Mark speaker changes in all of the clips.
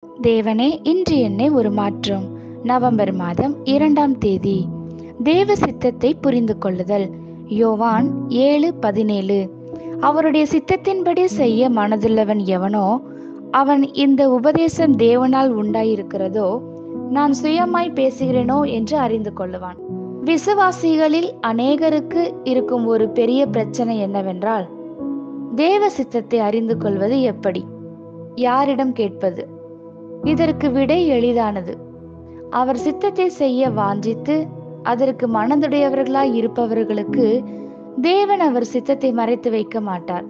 Speaker 1: தேவனே, இன்று என்னை ஒரு மாற்றம். நவம்பர் மாதம் 2ஆம் தேதி. தேவ சித்தத்தை புரிந்து கொள்ளுதல். யோவான் 7:17. அவருடைய சித்தத்தின்படி செய்ய மனதுள்ளவன் எவனோ அவன் இந்த உபதேசம் தேவனால் உண்டாயிருக்கிறதோ நான் சுயமாய் பேசுகிறேனோ என்று அறிந்து கொள்ளுவான். விசுவாசிகளில் அநேகருக்கு இருக்கும் ஒரு பெரிய பிரச்சனை என்னவென்றால், தேவ சித்தத்தை அறிந்து கொள்வது எப்படி, யாரிடம் கேட்பது? இதற்கு விடை எளிதானது. அவர் சித்தத்தை செய்ய வாஞ்சித்து அதற்கு மனதுடையவர்களாய் இருப்பவர்களுக்கு தேவன் அவர் சித்தத்தை மறைத்து வைக்க மாட்டார்.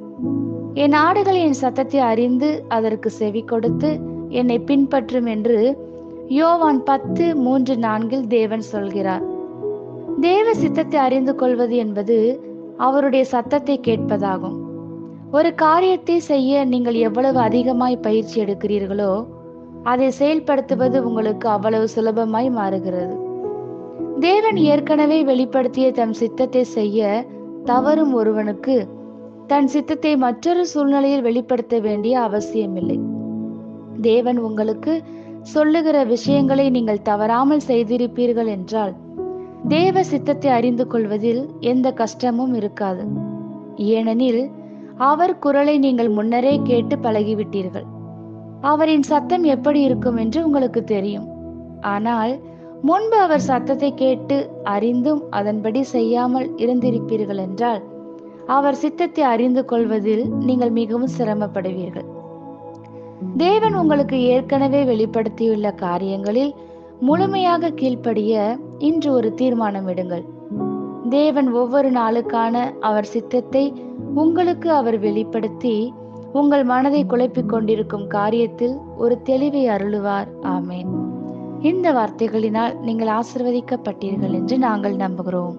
Speaker 1: என் ஆடுகள் என் சத்தத்தை அறிந்து அதற்கு செவி கொடுத்து என்னை பின்பற்றும் என்று யோவான் 10:3-4 தேவன் சொல்கிறார். தேவ சித்தத்தை அறிந்து கொள்வது என்பது அவருடைய சத்தத்தை கேட்பதாகும். ஒரு காரியத்தை செய்ய நீங்கள் எவ்வளவு அதிகமாய் பயிற்சி எடுக்கிறீர்களோ அதை செயல்படுத்துவது உங்களுக்கு அவ்வளவு சுலபமாய் மாறுகிறது. தேவன் ஏற்கனவே வெளிப்படுத்திய தம் சித்தத்தை செய்ய தவறும் ஒருவனுக்கு தன் சித்தத்தை மற்றொரு சூழ்நிலையில் வெளிப்படுத்த வேண்டிய அவசியமில்லை. தேவன் உங்களுக்கு சொல்லுகிற விஷயங்களை நீங்கள் தவறாமல் செய்திருப்பீர்கள் என்றால் தேவ சித்தத்தை அறிந்து கொள்வதில் எந்த கஷ்டமும் இருக்காது. ஏனெனில் அவர் குரலை நீங்கள் முன்னரே கேட்டு பழகிவிட்டீர்கள். அவரின் சத்தம் எப்படி இருக்கும் என்று உங்களுக்கு தெரியும். ஆனால் முன்பு அவர் சத்தத்தை கேட்டு அறிந்தும் அதன்படி செய்யாமல் இருந்திருப்பீர்கள் என்றால் அவர் சித்தத்தை அறிந்து கொள்வதில் நீங்கள் மிகவும் சிரமப்படுவீர்கள். தேவன் உங்களுக்கு ஏற்கனவே வெளிப்படுத்தியுள்ள காரியங்களில் முழுமையாக கீழ்ப்படிய இன்று ஒரு தீர்மானம் எடுங்கள். தேவன் ஒவ்வொரு நாளுக்கான அவர் சித்தத்தை உங்களுக்கு அவர் வெளிப்படுத்தி உங்கள் மனதை குழப்பிக் கொண்டிருக்கும் காரியத்தில் ஒரு தெளிவை அருளுவார். ஆமேன். இந்த வார்த்தைகளினால் நீங்கள் ஆசீர்வதிக்கப்பட்டீர்கள் என்று நாங்கள் நம்புகிறோம்.